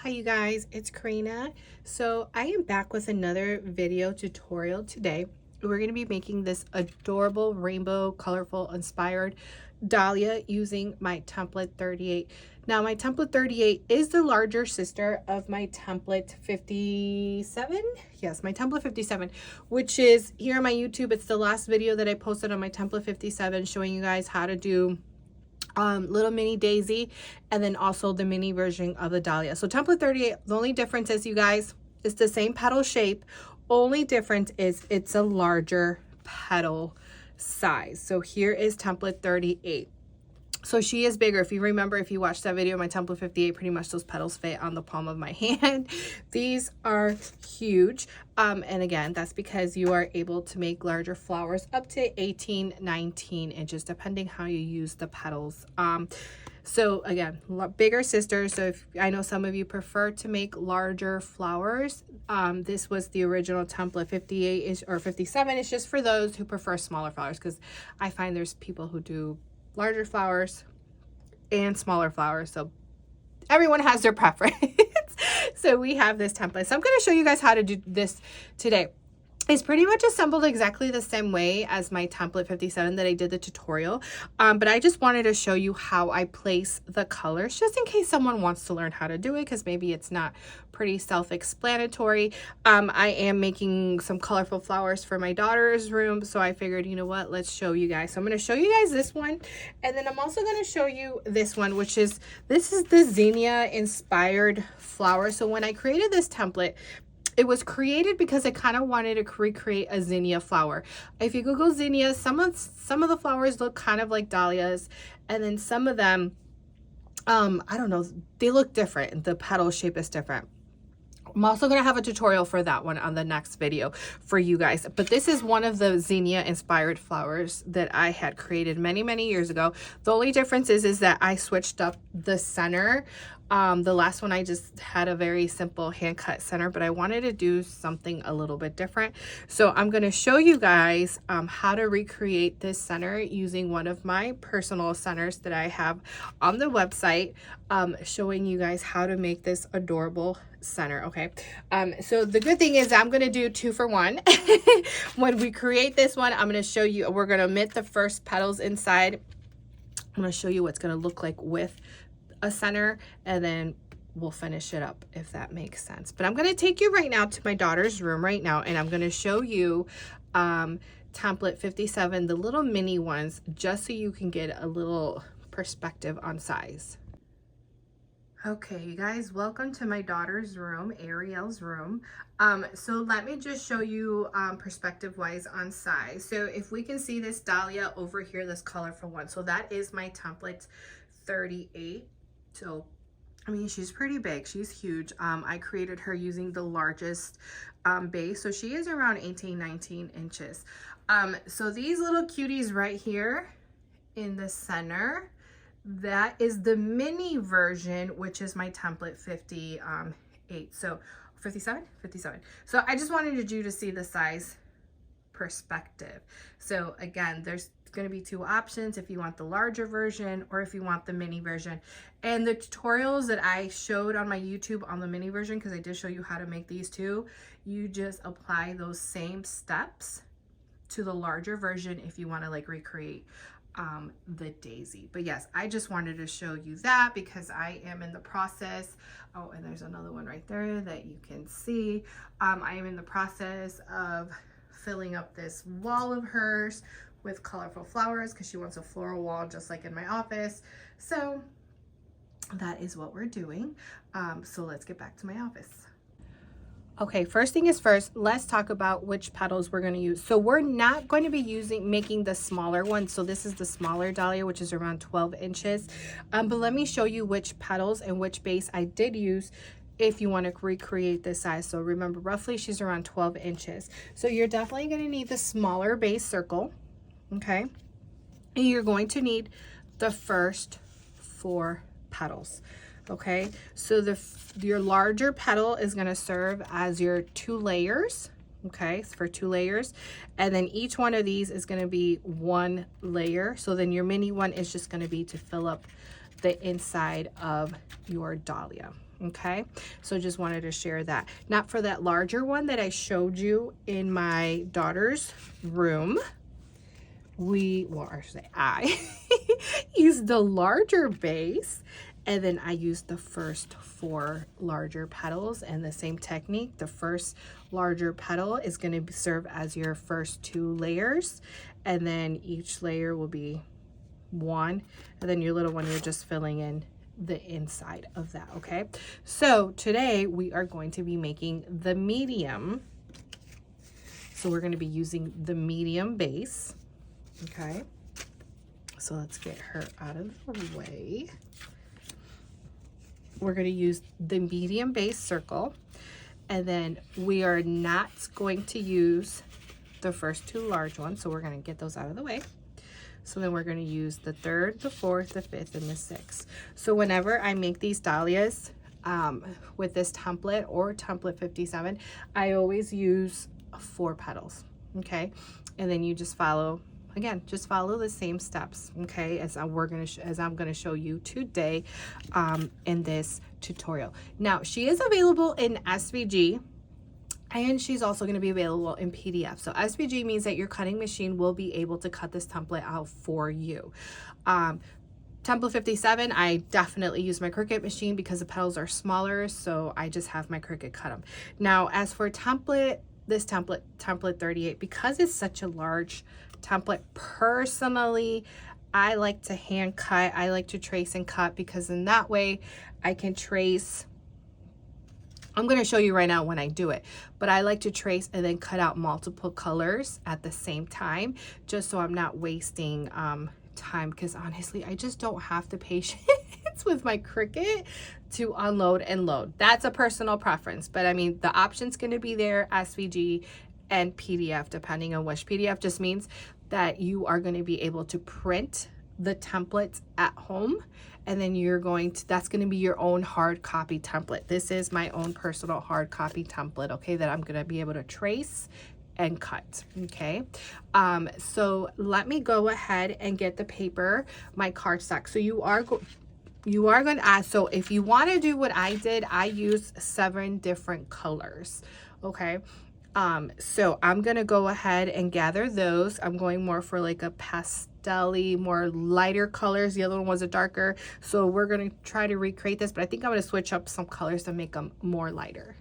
Hi you guys, it's Karina. So I am back with another video tutorial today. We're going to be making this adorable rainbow colorful inspired dahlia using my template 38. Now my template 38 is the larger sister of my template 57. Yes, my template 57, which is here on my YouTube. It's the last video that I posted on my template 57 showing you guys how to do little mini daisy, and then also the mini version of the dahlia. So template 38, the only difference is, you guys, it's the same petal shape. Only difference is it's a larger petal size. So here is template 38. So she is bigger. If you remember, if you watched that video, my template 58, pretty much those petals fit on the palm of my hand. These are huge. And again, that's because you are able to make larger flowers up to 18, 19 inches, depending how you use the petals. So again, bigger sister. So if I know some of you prefer to make larger flowers, this was the original template 58 or 57. It's just for those who prefer smaller flowers, because I find there's people who do larger flowers and smaller flowers, so everyone has their preference. So we have this template, so I'm going to show you guys how to do this today. It's pretty much assembled exactly the same way as my template 57 that I did the tutorial, but I just wanted to show you how I place the colors, just in case someone wants to learn how to do it, because maybe it's not pretty self-explanatory. I am making some colorful flowers for my daughter's room, so I figured, you know what, let's show you guys. So I'm going to show you guys this one, and then I'm also going to show you this one, which is, this is the zinnia inspired flower. So when I created this template, it was created because I kind of wanted to recreate a zinnia flower. If you Google zinnia, some of the flowers look kind of like dahlias, and then some of them, I don't know, they look different. The petal shape is different. I'm also going to have a tutorial for that one on the next video for you guys. But this is one of the zinnia inspired flowers that I had created many, many years ago. The only difference is that I switched up the center. The last one I just had a very simple hand cut center, but I wanted to do something a little bit different. So I'm going to show you guys how to recreate this center using one of my personal centers that I have on the website, showing you guys how to make this adorable center. Okay, so the good thing is I'm going to do 2 for 1. When we create this one, I'm going to show you, we're going to knit the first petals inside. I'm going to show you what it's going to look like with a center, and then we'll finish it up, if that makes sense. But I'm going to take you right now to my daughter's room right now, and I'm going to show you template 57, the little mini ones, just so you can get a little perspective on size. Okay, you guys, welcome to my daughter's room, Ariel's room. So let me just show you perspective wise on size. So if we can see this dahlia over here, this colorful one, so that is my template 38. So I mean, she's pretty big, she's huge. I created her using the largest base, so she is around 18, 19 inches. So these little cuties right here in the center, that is the mini version, which is my template 58. So 57. So I just wanted you to see the size perspective. So again, there's going to be 2 options, if you want the larger version or if you want the mini version. And the tutorials that I showed on my YouTube on the mini version, because I did show you how to make these too, you just apply those same steps to the larger version if you want to like recreate the daisy. But yes, I just wanted to show you that because I am in the process. Oh, and there's another one right there that you can see. I am in the process of filling up this wall of hers with colorful flowers because she wants a floral wall just like in my office. So that is what we're doing. So let's get back to my office. Okay, first thing is first, let's talk about which petals we're going to use. So we're not going to be making the smaller one. So this is the smaller dahlia, which is around 12 inches. But let me show you which petals and which base I did use if you want to recreate this size. So remember, roughly she's around 12 inches. So you're definitely going to need the smaller base circle, okay? And you're going to need the first 4 petals. Okay, so your larger petal is going to serve as your 2 layers. Okay, for 2 layers, and then each one of these is going to be 1 layer. So then your mini one is just going to be to fill up the inside of your dahlia. Okay, so just wanted to share that. Not for that larger one that I showed you in my daughter's room. I used the larger base, and then I used the first 4 larger petals, and the same technique. The first larger petal is going to serve as your first 2 layers, and then each layer will be 1, and then your little one, you're just filling in the inside of that. Okay, so today we are going to be making the medium. So we're going to be using the medium base. Okay, so let's get her out of the way. We're going to use the medium base circle, and then we are not going to use the first 2 large ones, so we're going to get those out of the way. So then we're going to use the 3rd, the 4th, the 5th, and the 6th. So whenever I make these dahlias with this template or template 57, I always use 4 petals. Okay, and then you just follow, again, just follow the same steps, okay, as I'm gonna show you today in this tutorial. Now, she is available in SVG, and she's also going to be available in PDF. So SVG means that your cutting machine will be able to cut this template out for you. Template 57, I definitely use my Cricut machine because the petals are smaller, so I just have my Cricut cut them. Now, as for template 38, because it's such a large template, personally, I like to hand cut. I like to trace and cut, because in that way I can trace. I'm going to show you right now when I do it, but I like to trace and then cut out multiple colors at the same time, just so I'm not wasting time, because honestly, I just don't have the patience with my Cricut to unload and load. That's a personal preference, but I mean, the option's going to be there, SVG and PDF, depending on which. PDF just means that you are going to be able to print the templates at home, and then that's going to be your own hard copy template. This is my own personal hard copy template, okay, that I'm going to be able to trace and cut. Okay, so let me go ahead and get the paper, my cardstock. So you are going to add, so if you want to do what I did, I used 7 different colors. Okay, so I'm gonna go ahead and gather those. I'm going more for like a pastel-y, more lighter colors. The other one was a darker, so we're gonna try to recreate this, but I think I'm gonna switch up some colors to make them more lighter.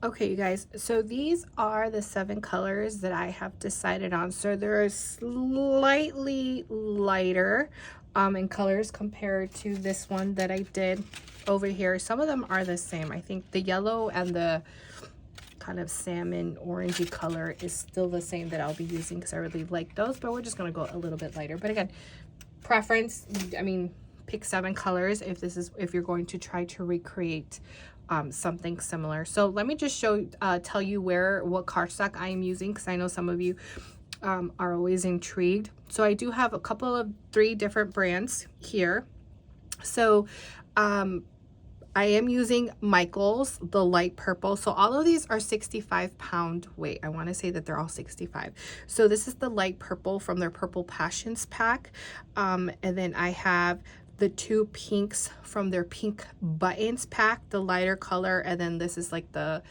Okay, you guys, so these are the 7 colors that I have decided on. So they're slightly lighter in colors compared to this one that I did over here. Some of them are the same. I think the yellow and the kind of salmon orangey color is still the same that I'll be using, because I really like those, but we're just going to go a little bit lighter. But again, preference, I mean, pick 7 colors if you're going to try to recreate something similar. So let me just tell you what cardstock I am using, because I know some of you are always intrigued. So I do have a couple of 3 different brands here. So I am using Michaels, the light purple. So all of these are 65-pound weight. I want to say that they're all 65. So this is the light purple from their Purple Passions pack. And then I have the 2 pinks from their Pink Buttons pack, the lighter color. And then this is like the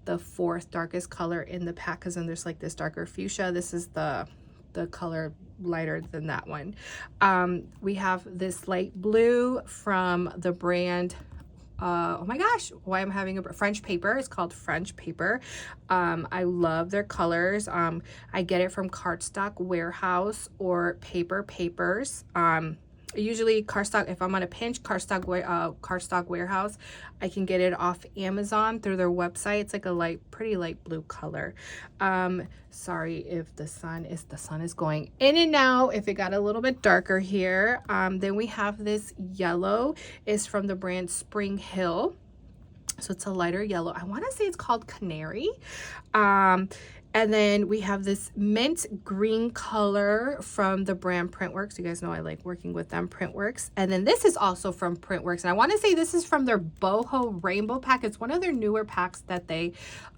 4th darkest color in the pack, because then there's like this darker fuchsia. This is the color lighter than that one. We have this light blue from the brand, oh my gosh, why I'm having a French Paper. It's called French Paper. I love their colors. I get it from Cardstock Warehouse or Paper Papers. Usually cardstock, if I'm on a pinch, Cardstock Warehouse, I can get it off Amazon through their website. It's like a pretty light blue color. Sorry if the sun is going in and out, if it got a little bit darker here. Then we have this yellow, is from the brand Spring Hill. So it's a lighter yellow. I want to say it's called Canary. And then we have this mint green color from the brand Printworks. You guys know I like working with them, Printworks. And then this is also from Printworks. And I want to say this is from their Boho Rainbow pack. It's one of their newer packs that they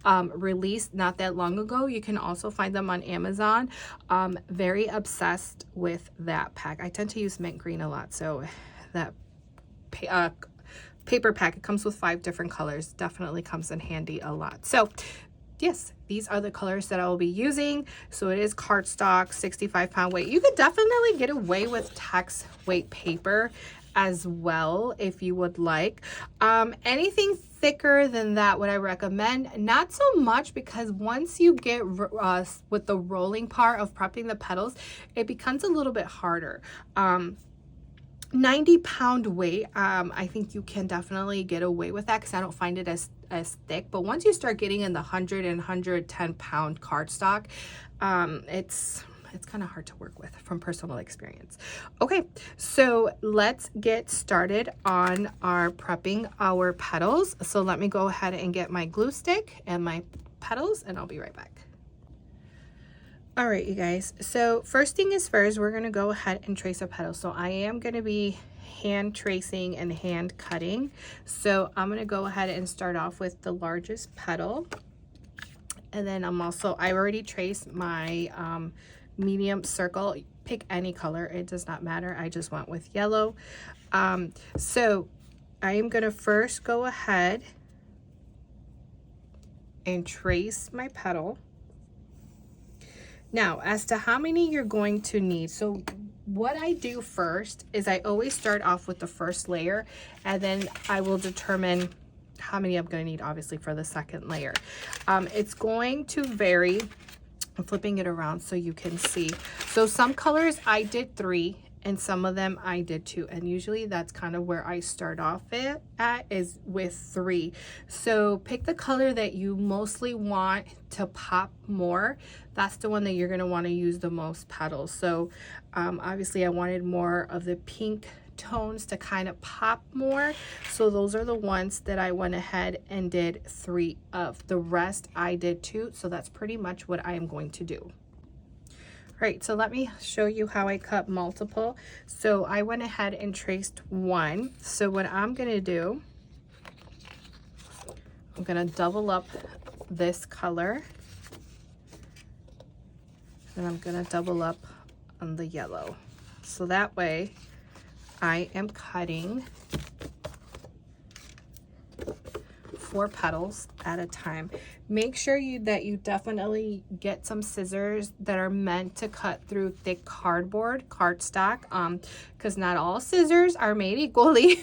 released not that long ago. You can also find them on Amazon. Very obsessed with that pack. I tend to use mint green a lot. So that paper pack, it comes with 5 different colors. Definitely comes in handy a lot. So yes, these are the colors that I will be using. So it is cardstock, 65-pound weight. You could definitely get away with text weight paper as well if you would like. Anything thicker than that would I recommend? Not so much, because once you get with the rolling part of prepping the petals, it becomes a little bit harder. 90-pound weight, I think you can definitely get away with that, because I don't find it as thick. But once you start getting in the 100 and 110-pound cardstock, it's kind of hard to work with from personal experience. Okay, so let's get started on our prepping our petals. So let me go ahead and get my glue stick and my petals, and I'll be right back. All right, you guys, so first thing is first, we're going to go ahead and trace our petals. So I am going to be hand tracing and hand cutting. So I'm going to go ahead and start off with the largest petal. And then I already traced my medium circle. Pick any color, it does not matter. I just went with yellow. So I am going to first go ahead and trace my petal. Now, as to how many you're going to need, so what I do first is I always start off with the first layer, and then I will determine how many I'm going to need, obviously, for the second layer. It's going to vary. I'm flipping it around so you can see. So some colors I did 3, and some of them I did 2, and usually that's kind of where I start off at is with 3. So pick the color that you mostly want to pop more. That's the one that you're going to want to use the most petals. So obviously I wanted more of the pink tones to kind of pop more, so those are the ones that I went ahead and did 3 of. The rest I did 2, so that's pretty much what I am going to do. Right, so let me show you how I cut multiple. So I went ahead and traced 1. So what I'm gonna do, I'm gonna double up this color, and I'm gonna double up on the yellow. So that way I am cutting 4 petals at a time. Make sure that you definitely get some scissors that are meant to cut through thick cardstock, because not all scissors are made equally.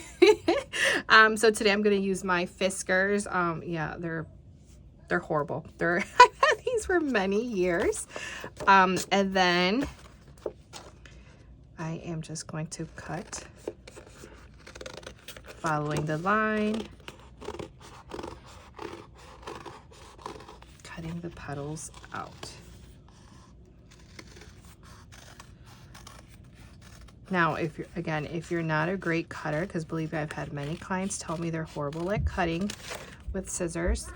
So today I'm going to use my Fiskars. Yeah, they're horrible. I've had these for many years. And then I am just going to cut following the line, cutting the petals out. Now, if you're not a great cutter, because believe me, I've had many clients tell me they're horrible at cutting with scissors.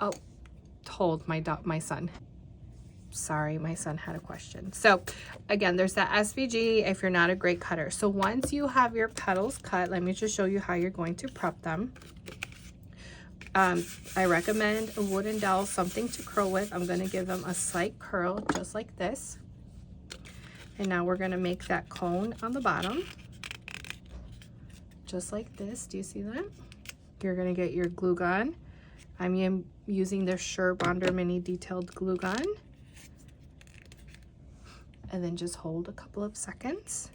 Oh, told my son. Sorry, my son had a question. So again, there's that SVG if you're not a great cutter. So once you have your petals cut, let me just show you how you're going to prep them. I recommend a wooden dowel, something to curl with. I'm going to give them a slight curl, just like this. And now we're going to make that cone on the bottom, just like this. Do you see that? You're going to get your glue gun. I'm using the Surebonder Mini Detailed Glue Gun. And then just hold a couple of seconds.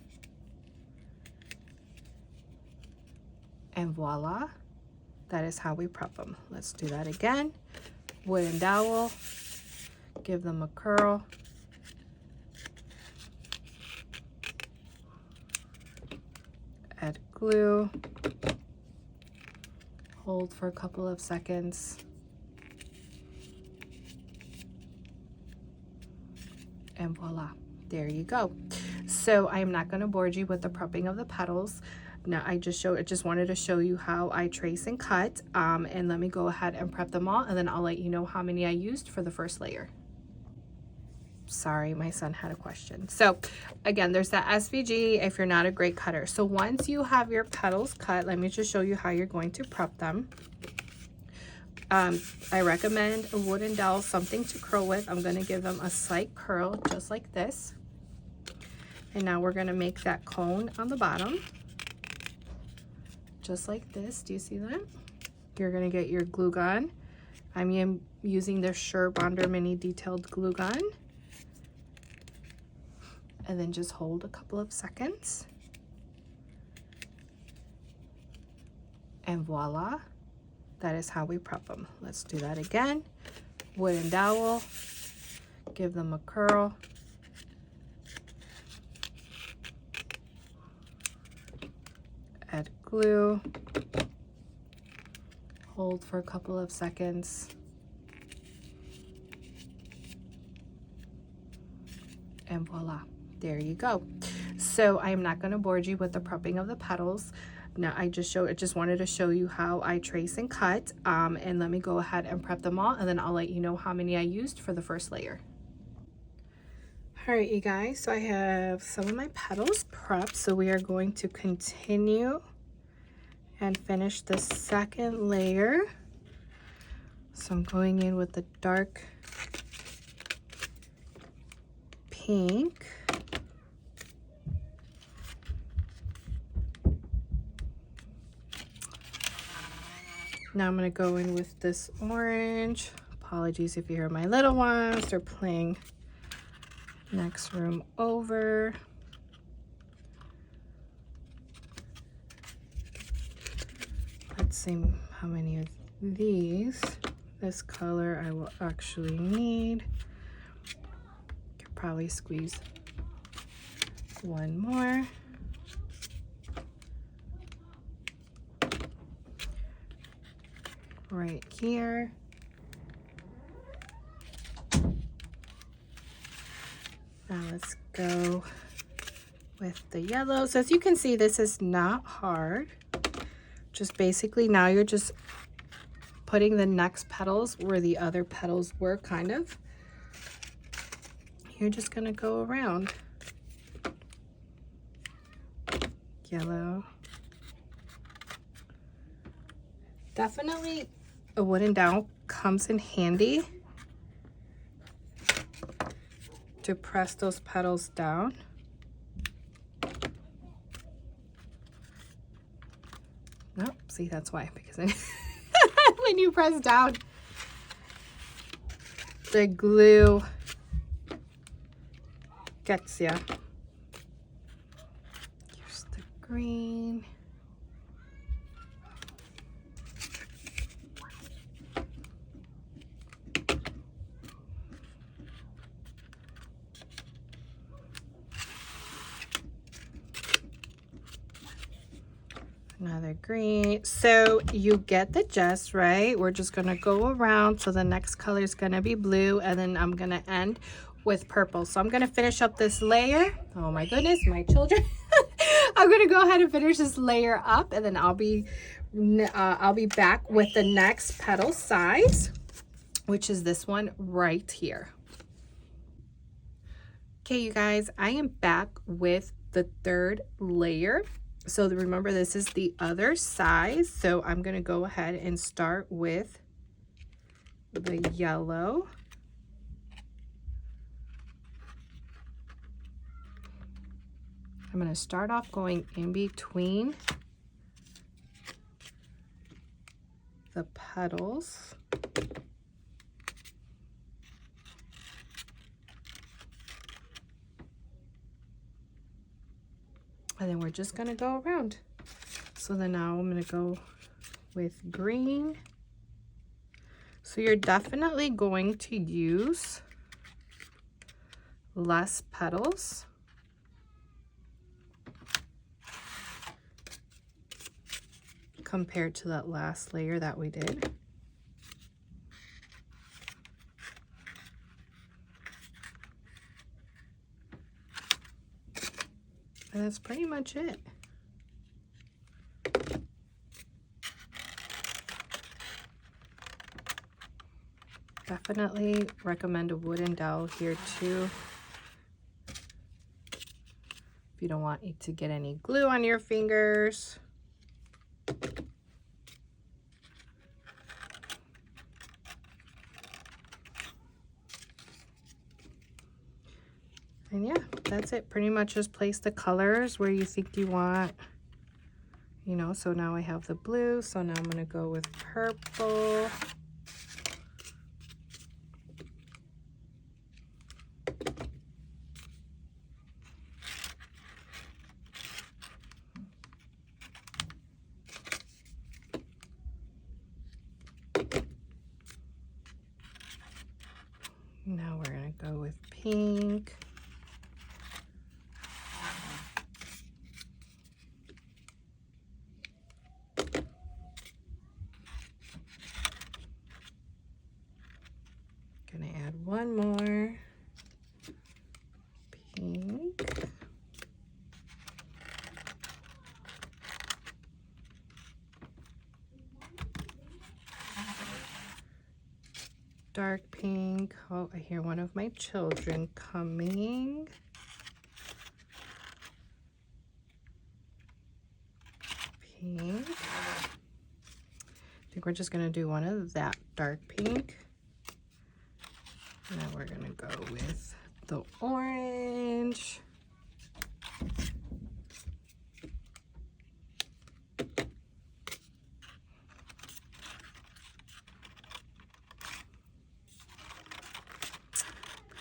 And voila. That is how we prep them. Let's do that again. Wooden dowel, give them a curl. Add glue. Hold for a couple of seconds. And voila, there you go. So I am not going to bore you with the prepping of the petals. Now I just wanted to show you how I trace and cut, and let me go ahead and prep them all, and then I'll let you know how many I used for the first layer. sorry, my son had a question. So again, there's that SVG if you're not a great cutter. So once you have your petals cut, let me just show you how you're going to prep them. I recommend a wooden dowel, something to curl with. I'm going to give them a slight curl just like this. And now we're going to make that cone on the bottom just like this. Do you see that? You're going to get your glue gun. I'm using the Surebonder mini detailed glue gun, and then just hold a couple of seconds, and voila, that is how we prep them. Let's do that again. Wooden dowel, give them a curl, add glue, hold for a couple of seconds, and voila, there you go. So I am not going to bore you with the prepping of the petals. Now I just wanted to show you how I trace and cut, and let me go ahead and prep them all, and then I'll let you know how many I used for the first layer. All right, you guys, so I have some of my petals prepped, so we are going to continue and finish the second layer. So I'm going in with the dark pink. Now I'm going to go in with this orange. Apologies if you hear my little ones, they're playing next room over. Let's see how many of these. This color I will actually need. Could probably squeeze one more. Right here. Now let's go with the yellow. So as you can see, this is not hard. Just basically now you're just putting the next petals where the other petals were, kind of. You're just gonna go around. Yellow. Definitely a wooden dowel comes in handy to press those petals down. Nope, see, that's why, because when you press down, the glue gets ya. Here's the green. Another green. So you get the gist, right? We're just gonna go around. So the next color is gonna be blue, and then I'm gonna end with purple. So I'm gonna finish up this layer. Oh my goodness, my children. I'm gonna go ahead and finish this layer up, and then I'll be back with the next petal size, which is this one right here. Okay, you guys, I am back with the third layer. So remember, this is the other size. So I'm going to go ahead and start with the yellow. I'm going to start off going in between the petals. And then we're just going to go around. So then now I'm going to go with green. So you're definitely going to use less petals. Compared to that last layer that we did. And that's pretty much it. Definitely recommend a wooden dowel here too. If you don't want it to get any glue on your fingers. And yeah, that's it. Pretty much just place the colors where you think you want, you know. So now I have the blue, so now I'm gonna go with purple. Now we're gonna go with pink. Gonna add one more pink. Dark pink. Oh, I hear one of my children coming. Pink. I think we're just gonna do one of that dark pink. Now we're gonna go with the orange.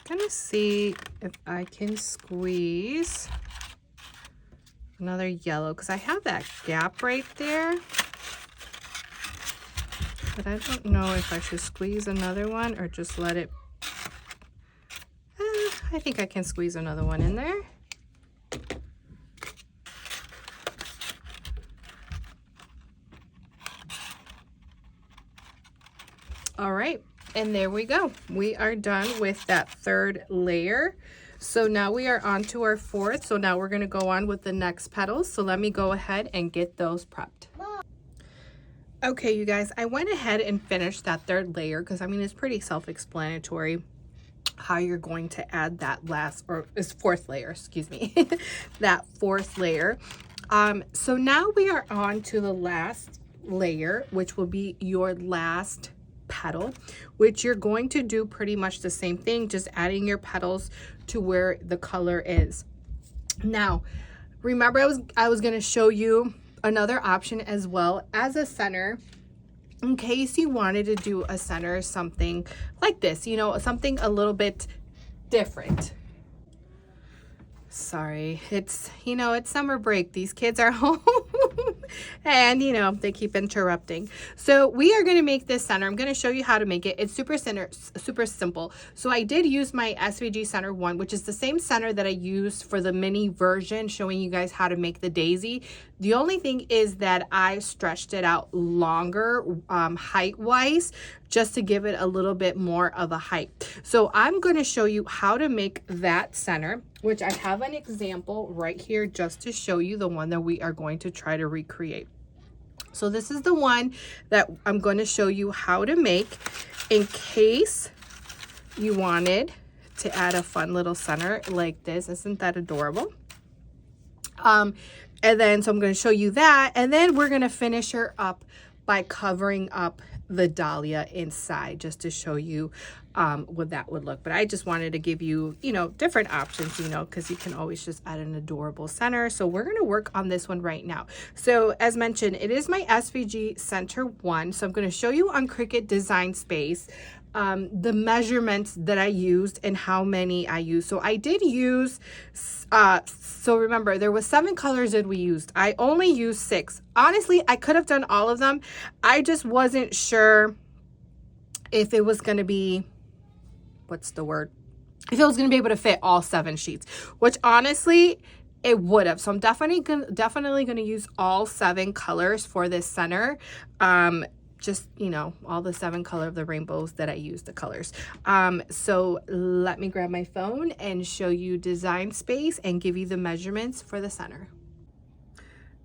Gonna see if I can squeeze another yellow, because I have that gap right there, but I don't know if I should squeeze another one or just let it. I think I can squeeze another one in there. All right, and there we go. We are done with that third layer. So now we are on to our fourth. So now we're gonna go on with the next petals. So let me go ahead and get those prepped. Okay, you guys, I went ahead and finished that third layer because I mean, it's pretty self-explanatory how you're going to add that last, or is fourth layer, excuse me, that fourth layer. So now we are on to the last layer, which will be your last petal, which you're going to do pretty much the same thing, just adding your petals to where the color is. Now, remember I was going to show you another option as well as a center, in case you wanted to do a center, something like this, you know, something a little bit different. Sorry, it's, you know, it's summer break. These kids are home and, you know, they keep interrupting. So we are going to make this center. I'm going to show you how to make it. It's super simple. So I did use my SVG Center 1, which is the same center that I used for the mini version, showing you guys how to make the daisy. The only thing is that I stretched it out longer, height-wise, just to give it a little bit more of a height. So I'm going to show you how to make that center, which I have an example right here just to show you the one that we are going to try to recreate. So this is the one that I'm going to show you how to make in case you wanted to add a fun little center like this. Isn't that adorable? And then, so I'm going to show you that, and then we're going to finish her up by covering up the dahlia inside, just to show you what that would look. But I just wanted to give you, you know, different options, you know, because you can always just add an adorable center. So we're going to work on this one right now. So as mentioned, it is my SVG Center 1. So I'm going to show you on Cricut Design Space the measurements that I used and how many I used. So I did use, so remember, there was 7 colors that we used. I only used 6. Honestly, I could have done all of them. I just wasn't sure if it was going to be, what's the word? If it was going to be able to fit all 7 sheets, which honestly, it would have. So I'm definitely going to use all 7 colors for this center. Just, you know, all the 7 color of the rainbows that I used, the colors. So let me grab my phone and show you Design Space and give you the measurements for the center.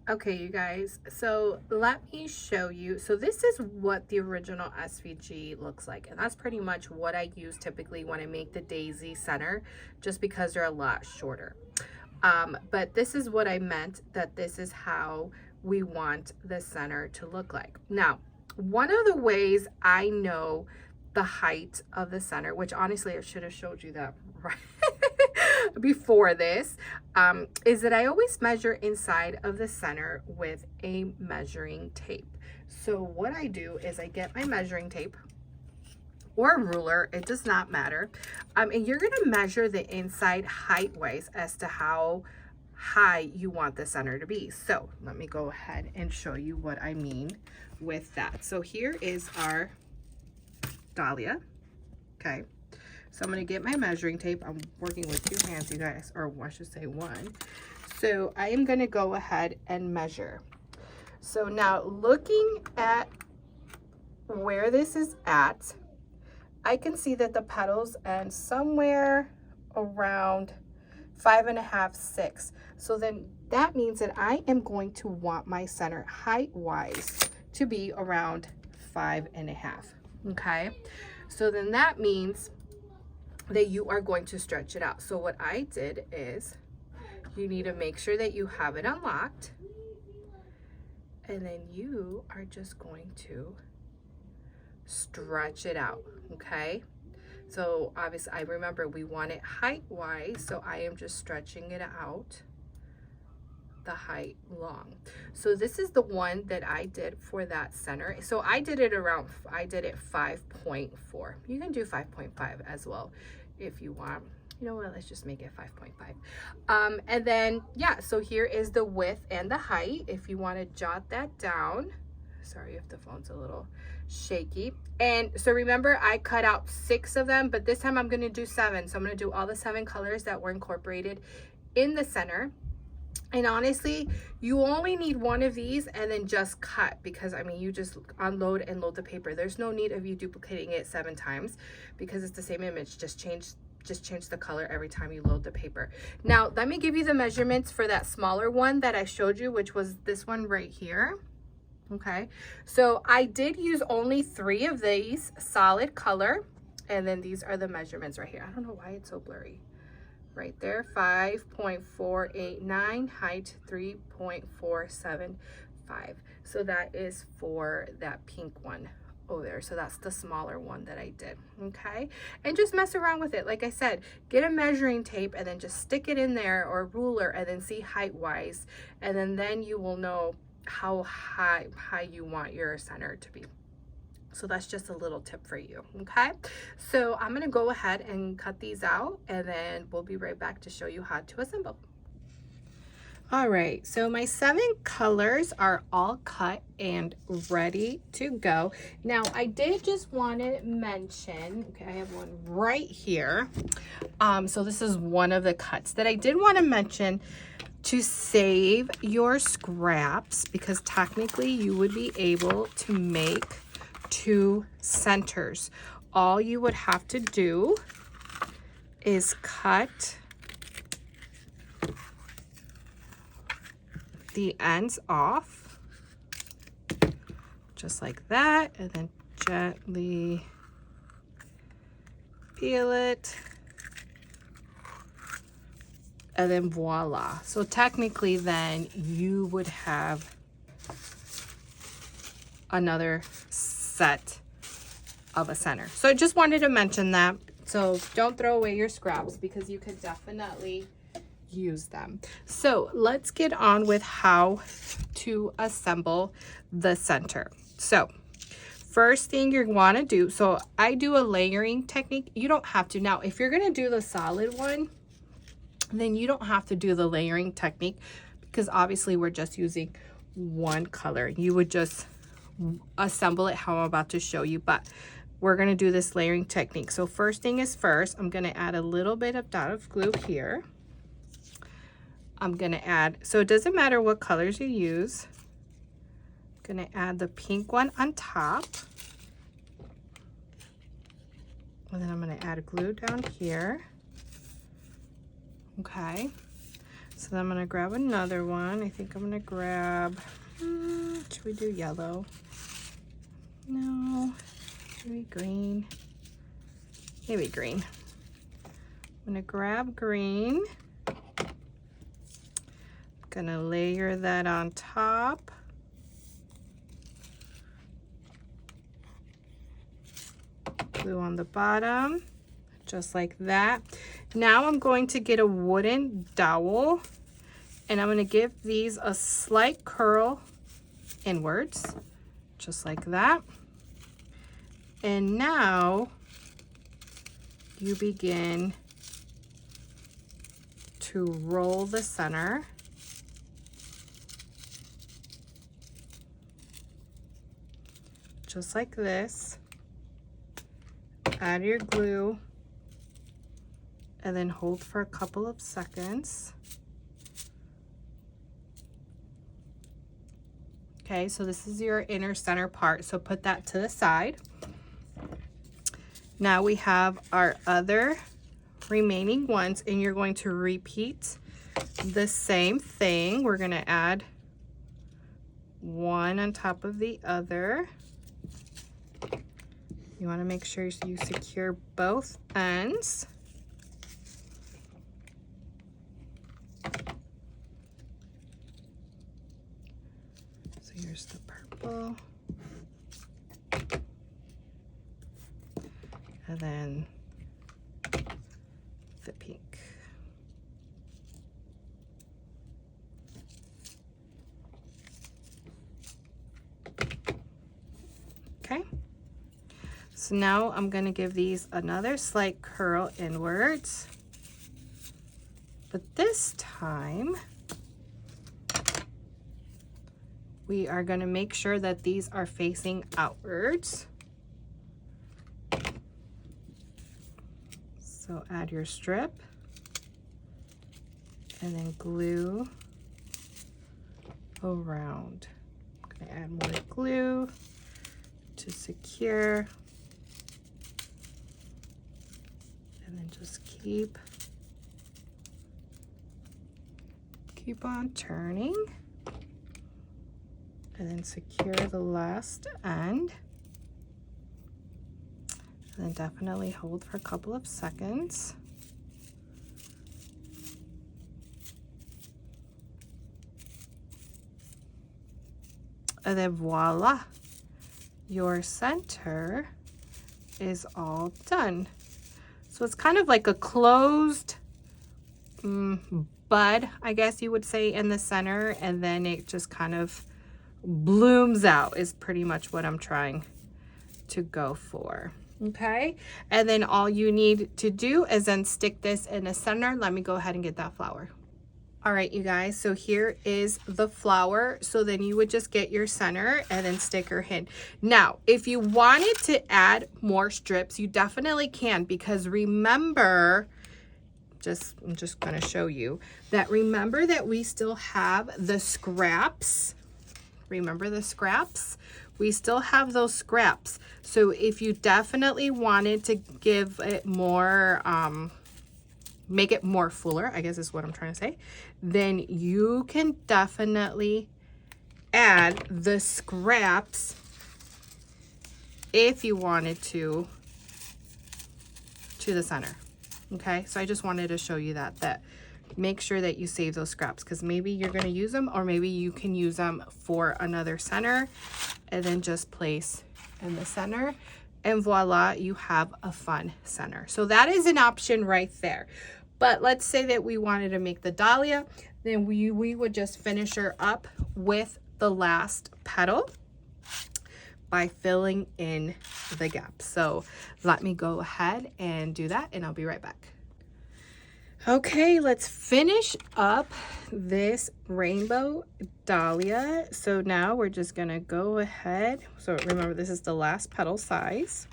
Okay, you guys, so let me show you. So this is what the original SVG looks like, and that's pretty much what I use typically when I make the daisy center, just because they're a lot shorter. But this is what I meant, that this is how we want the center to look like. Now, one of the ways I know the height of the center, which honestly I should have showed you that right before this, is that I always measure inside of the center with a measuring tape. So what I do is I get my measuring tape or a ruler, it does not matter, and you're going to measure the inside height wise as to how high you want the center to be. So let me go ahead and show you what I mean with that. So here is our dahlia. Okay, so I'm going to get my measuring tape. I'm working with 2 hands, you guys, or I should say 1. So I am going to go ahead and measure. So now looking at where this is at, I can see that the petals end somewhere around 5.5, 6. So then that means that I am going to want my center height wise to be around 5.5. Okay, so then that means that you are going to stretch it out. So what I did is, you need to make sure that you have it unlocked, and then you are just going to stretch it out. Okay, so obviously I remember we want it height wise, so I am just stretching it out the height long. So this is the one that I did for that center. So I did it 5.4. You can do 5.5 as well if you want. You know what, let's just make it 5.5. And then yeah, so here is the width and the height if you want to jot that down. Sorry if the phone's a little shaky. And so remember, I cut out 6 of them, but this time I'm going to do 7. So I'm going to do all the 7 colors that were incorporated in the center. And honestly, you only need 1 of these and then just cut, because I mean, you just unload and load the paper. There's no need of you duplicating it 7 times because it's the same image. Just change the color every time you load the paper. Now, let me give you the measurements for that smaller one that I showed you, which was this one right here. Okay, so I did use only 3 of these solid color, and then these are the measurements right here. I don't know why it's so blurry. Right there, 5.489, height 3.475. So that is for that pink one over there. So that's the smaller one that I did. Okay, and just mess around with it. Like I said, get a measuring tape and then just stick it in there, or a ruler, and then see height wise, and then you will know how high you want your center to be. So that's just a little tip for you. Okay, so I'm going to go ahead and cut these out, and then we'll be right back to show you how to assemble. All right, so my 7 colors are all cut and ready to go. Now I did just want to mention, okay, I have one right here. So this is one of the cuts that I did want to mention, to save your scraps, because technically you would be able to make 2 centers. All you would have to do is cut the ends off just like that, and then gently peel it, and then voila. So technically then you would have another set of a center. So I just wanted to mention that. So don't throw away your scraps, because you could definitely use them. So let's get on with how to assemble the center. So first thing you want to do, so I do a layering technique. You don't have to. Now, if you're going to do the solid one, then you don't have to do the layering technique, because obviously we're just using 1 color. You would just assemble it how I'm about to show you, but we're going to do this layering technique. So first thing is first, I'm going to add a little bit of dot of glue here. I'm going to add, so it doesn't matter what colors you use. I'm going to add the pink one on top. And then I'm going to add glue down here. Okay. So I'm gonna grab another one. I think I'm gonna grab, should we do yellow? No, maybe green. Maybe green. I'm gonna grab green. Gonna layer that on top. Glue on the bottom, just like that. Now I'm going to get a wooden dowel and I'm gonna give these a slight curl inwards, just like that. And now you begin to roll the center. Just like this. Add your glue and then hold for a couple of seconds. Okay, so this is your inner center part, so put that to the side. Now we have our other remaining ones, and you're going to repeat the same thing. We're going to add one on top of the other. You want to make sure you secure both ends. So here's the purple. And then the pink. Okay. So now I'm going to give these another slight curl inwards. But this time, we are going to make sure that these are facing outwards. So add your strip and then glue around. I'm going to add more glue to secure. And then just keep on turning. And then secure the last end. And then definitely hold for a couple of seconds. And then voila, your center is all done. So it's kind of like a closed bud, I guess you would say, in the center, and then it just kind of blooms out is pretty much what I'm trying to go for. Okay, and then all you need to do is then stick this in the center. Let me go ahead and get that flower. All right, you guys, so here is the flower. So then you would just get your center and then stick your hand. Now, if you wanted to add more strips, you definitely can, because remember, I'm just gonna show you that, remember that we still have the scraps. Remember the scraps? We still have those scraps. So if you definitely wanted to give it more, make it more fuller, I guess is what I'm trying to say, then you can definitely add the scraps if you wanted to the center. Okay, so I just wanted to show you that make sure that you save those scraps, because maybe you're going to use them, or maybe you can use them for another center, and then just place in the center, and voila, you have a fun center. So that is an option right there. But let's say that we wanted to make the dahlia, then we would just finish her up with the last petal by filling in the gap. So let me go ahead and do that, and I'll be right back. Okay, let's finish up this rainbow dahlia. So now we're just gonna go ahead. So remember, this is the last petal size.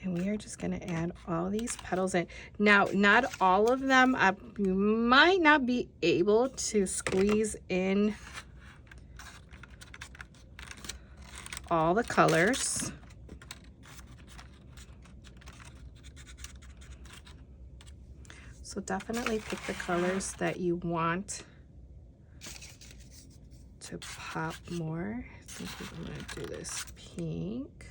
And we are just gonna add all these petals in. Now, not all of them, you might not be able to squeeze in all the colors. So definitely pick the colors that you want to pop more. I think I'm gonna do this pink.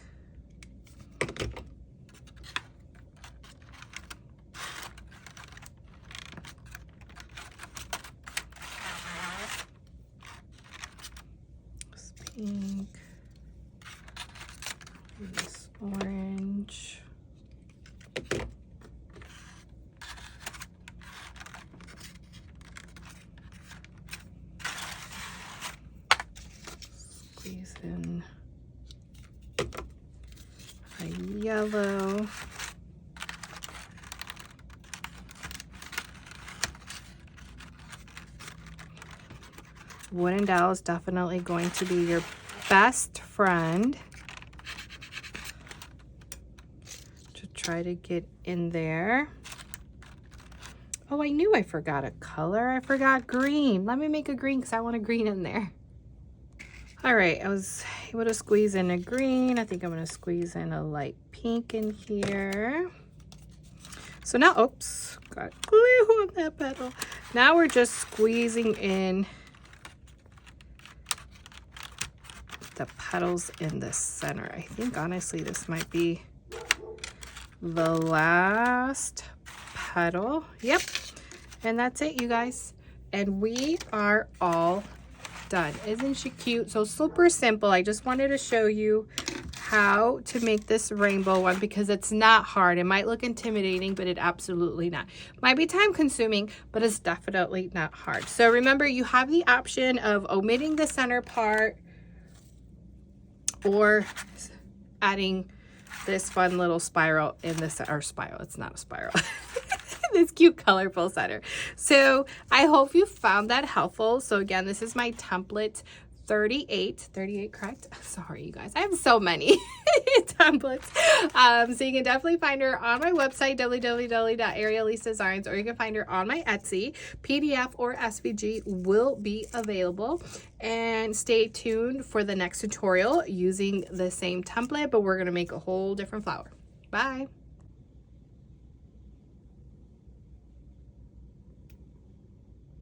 This pink. This orange. Squeeze in a yellow. Wooden dowel is definitely going to be your best friend to try to get in there. Oh, I knew I forgot a color. I forgot green. Let me make a green because I want a green in there. All right, I was able to squeeze in a green. I think I'm gonna squeeze in a light pink in here. So now, oops, got glue on that petal. Now we're just squeezing in the petals in the center. I think honestly this might be the last petal. Yep, and that's it, you guys. And we are all done. Isn't she cute? So super simple. I just wanted to show you how to make this rainbow one because it's not hard. It might look intimidating, but it absolutely not. Might be time consuming, but it's definitely not hard. So remember, you have the option of omitting the center part or adding this fun little spiral in the center. Or spiral, it's not a spiral. This cute colorful center. So I hope you found that helpful. So again, this is my template 38 correct? Sorry you guys, I have so many templates. So you can definitely find her on my website www.arielise.designs, or you can find her on my Etsy. PDF or SVG will be available, and stay tuned for the next tutorial using the same template, but we're going to make a whole different flower. Bye.